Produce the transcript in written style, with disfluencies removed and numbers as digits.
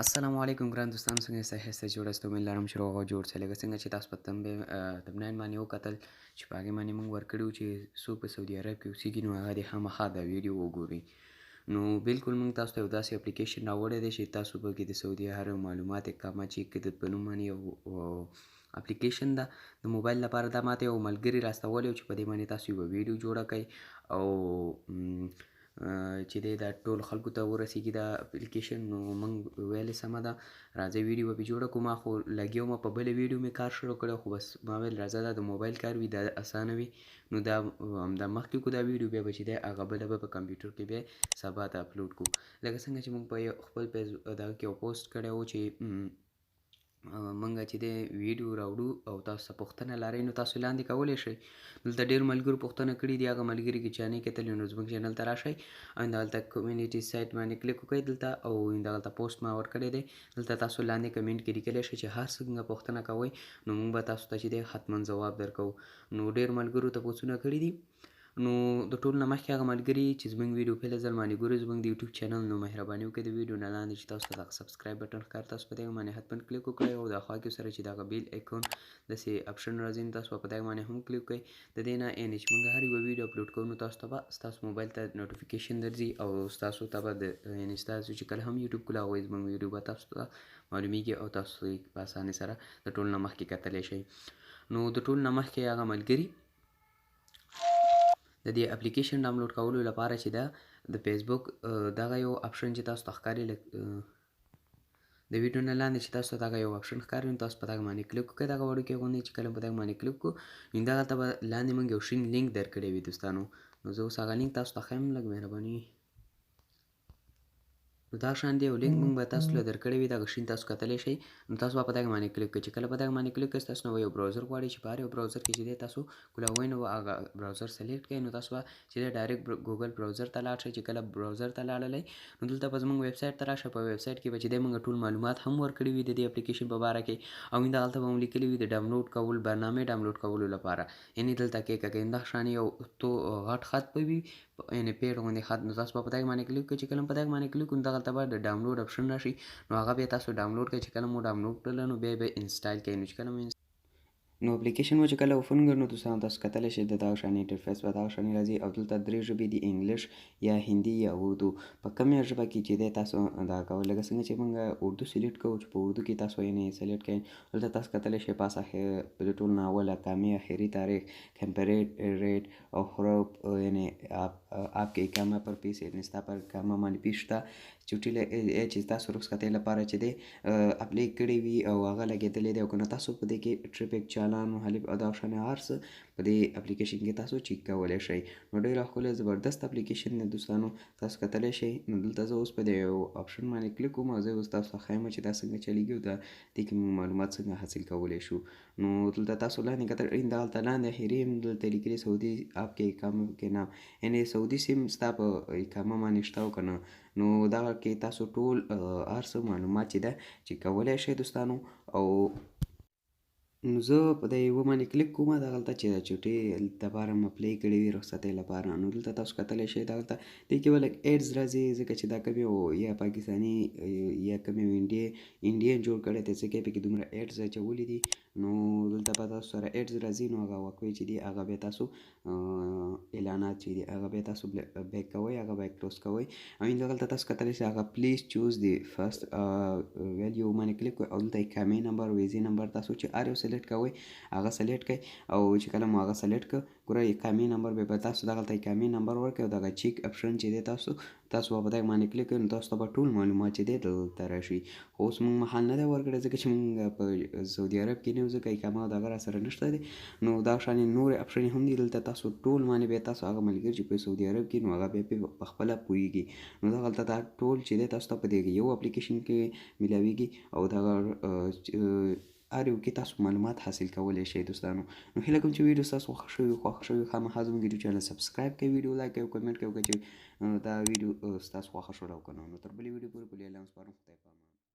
السلام علیکم ګران دوستانو، څنګه یاست؟ ښه یاست؟ جوړ یاست؟ امید لرم چې روغ او جوړ یاست. لکه څنګه چې تاسو په تمبنیل باندې وکتل چې په هغې باندې موږ ورکړي وو چې څوک په سعودي عرب کې اوسېږي نو هغه دې خامخا دا ویډیو وګوري. نو بالکل موږ تاسو ته یو داسې اپلیکیشن راوړی دی چې تاسو پکې د سعودي عرب معلومات اقامه چیک کړئ په نوم باندې یو اپلیکیشن ده د موبایل لپاره. دا ماته یو ملګري راستولی و چې په دې باندې تاسو یوه ویډیو جوړه کړئ او چې دی دا ټولو خلکو ته ورسیږي دا اپلیکیشن. نو موږ ویلې سمه ده راځئ ویډیو به پرې جوړه کړو. ما خو لګیا وم په بله ویډیو مې کار شروع کړی خو بس ما ویل راځه دا د موبایل کار وي دا اسانه وي. نو دا همدا مخکې کړو دا ویډیو، بیا به چې دی هغه بله به په کمپیوټر کې بیا سبا ته اپلوډ کړو. لکه څنګه چې موږ په خپل پیج دغه کې یو پوسټ کړی و چې منګه چې دی ویډیو راوړو او تاسو څه پوښتنه لرئ نو تاسو لاندې کولی شئ. دلته ډېرو ملګرو پوښتنه کړې دي، هغه ملګري چې چا نه کتلي نو زموږ چینل ته راشئ او دلته کمیونټي سایټ باندې کلیک وکړئ دلته او دلته پوسټ ما ورکړی دی. دلته تاسو لاندې کمنټ کې لیکلی شئ چې هر څنګه پوښتنه کوئ نو موږ به تاسو ته چې دی حتما ځواب درکوو. نو ډېر ملګرو تپوسونه کړي دي. نو د ټول نه مخکې هغه ملګري چې زموږ ویډیو پهله ځل باندې ګورئ زموږ د یوټیوب چینل، نو مهرباني وکړئ د ویډیو نه لاندې چې تاسو ته دغه سبسکرایب بټن ښکاري تاسو په دې باندې حتما کلیک وکړئ او د خوا کې سره چې دغه بیل ایکون داسې اپشن راځي نو تاسو په دې باندې هم کلیک کړئ. د دې نه یعنې چې موږ هر یوه ویډیو اپلوډ کوو نو تاسو ته به ستاسو موبایل ته نوټیفیکیشن درځي او ستاسو ته به یعنې ستاسو چې کله هم یوټیوب کولو هغوی زموږ ویډیو به تاسو ته معلومیږي او تاسو یې په اسانۍ سره د ټول نه مخکې کتلی شئ. نو د ټول نه مخکې هغه ملګري د دې اپلیکیشن ډاونلوډ کولو لپاره چې ده د فیسبوک دغه یو اپشن چې تاسو ته ښکاري د ویډیو نه لاندې چې تاسو ته دغه یو اپشن ښکاري نو تاسو په دغه باندې کلیک وکړئ. دغه وړوکی غوندې چې کله په دغه باندې کلیک کړو نو دغلته به لاندې موږ یو شین لینک درکړی وي دوستانو. نو زه اوس هغه لینک تاسو ته ښیم لږ مهرباني. نو دا شان دی یو لینک موږ به تاسو له درکړی وي دغه شین تاسو کتلی شئ. نو تاسو به په دغه باندې کلیک کړئ. چې کله په دغه باندې کلیک کړئ تاسو نو یو براوزر غواړي چې په هر یو براوزر کې چې دی تاسو کولوئ نو هغه براوزر سلیکټ کړئ. نو تاسو به چې دی ډایرکټ ګوګل براوزر ته لاړ شئ. چې کله براوزر ته لاړلی نو دلته به زموږ ویب سایټ ته راشئ. په ویب سایټ کې به چې دی موږ ټول معلومات هم ورکړي وي د دې اپلیکیشن په باره کې او دغلته به مو لیکلي وي د ډاونلوډ کول برنامې ډاونلوډ کولو لپاره. یعنې دلته کیکاږئ دغه شان یو غټ خط به وي یعنې پیډ غوندې خط. نو تاسو به په دغه باندې کلیک کړئ. چې کله په دغه باندې کلیک کړو نو دغلته به د ډاونلوډ اپشن راشي نو هغه بیا تاسو ډاونلوډ کړئ. چې کله مو ډاونلوډ کړله نو بیا به انسټال کړئ. نو چې کله مو نو اپلیکیشن مو چې کله اوپن کړو نو دوستانو تاسو کتلی شئ د دغه شانې انټرفیس به دغه شانې راځي او دلته درې ژبې دي انګلیش یا هندي یا اردو. په کومه ژبه کې چې دی تاسو دا کوئ لکه څنګه چې موږ اردو سلیکټ کوو چې په اردو کې تاسو یعنې سلیکټ کړئ. دلته تاسو کتلی شئ پاس د ټول نه اول اقامې آخري تاریخ کمپریټ ریټ او حروف یعنې آپ کے اقامه پر پیس یعنې ستا پر اقامه باندې پیس شته چې تاسو رخصتۍ لپاره چې دی اپلای کړی وي او هغه لګېدلی دی او که نه تاسو په دې کې ټریفک چالان مخالف او دغه شانې هر څه په دې اپلیکیشن کې تاسو چیک کولی شئ. نو ډېره ښکلی زبردست اپلیکیشن دی دوستانو تاسو کتلی شئ. نو دلته زه اوس په دې یو اپشن باندې کلیک کوم او زه اوس تاسو ته ښیم چې دا څنګه چلیږي او دې کې موږ معلومات څنګه حاصل کولی شو. نو دلته تاسو لاندې کتل دغلته لاندې اخري هم دلته لیکلي سعودي آپ کے اقامه کې نام یعنې سعودي سیم ستا په اقامه باندې شته او که نه. نو دغه کې تاسو ټول هر څه معلومات چې ده چې کولی شئ دوستانو. او نو زه په دې یوه باندې کلیک کوم دغلته چې د چوټۍ لپاره مې اپلای کړې وي رخصتۍ لپاره. نو دلته تاسو کتلی شئ دغلته دې کې به لږ ایډز راځي ځکه چې دا کوم یو یا پاکستاني یا کوم یو انډین جوړ کړی دی ځکه یې پکې دومره ایډز اچولي دي. نو دلته به تاسو سره ایډز راځي نو هغه واقع چې دي هغه بیا تاسو اعلانات چې دي هغه بیا تاسو بیک کوئ هغه بیا کلوز کوئ. او دغلته تاسو کتلی شئ هغه پلیز چوز دی فرست ویلیو باندې کلیک کوئ او دلته اقامې نمبر ویزې نمبر تاسو چې هر یو سلیکټ کوئ هغه سلیکټ کړئ او چې کله مو هغه سلیکټ کړ ګوره اقامې نمبر به تاسو دغلته اقامې نمبر ورکړئ او دغه چیک اپشن چې دی تاسو به په دغه باندې کلیک کړئ نو تاسو ته به ټول معلومات چې دی دلته راشي. خو اوس موږ مهال نه دی ورکړی ځکه چې موږ په سعودي عرب کې نه یو ځکه اقامه او دغه راسره نشته دی. نو دغه شانې نورې اپشنې هم دي دلته تاسو ټول باندې بیا تاسو هغه ملګري چې په سعودي عرب کې نو هغه بیا په خپله پوهېږي. نو دغلته دا ټول چې دی تاسو ته په دې یو اپلیکیشن کې میلاویږي او دغه هر یو کې تاسو معلومات حاصل کولی شئ دوستانو. نو هیله کوم چې ویډیو ستاسو خوښ شوي خامخا زموږ یوټیوب چینل سبسکرایب کړئ ویډیو لایک کړئ او کمنټ کړئ چې دا ویډیو ستاسو خوښه شوله او که نه. نو تر بلې ویډیو پورې په لیلا هم سپارم. خدای په امان.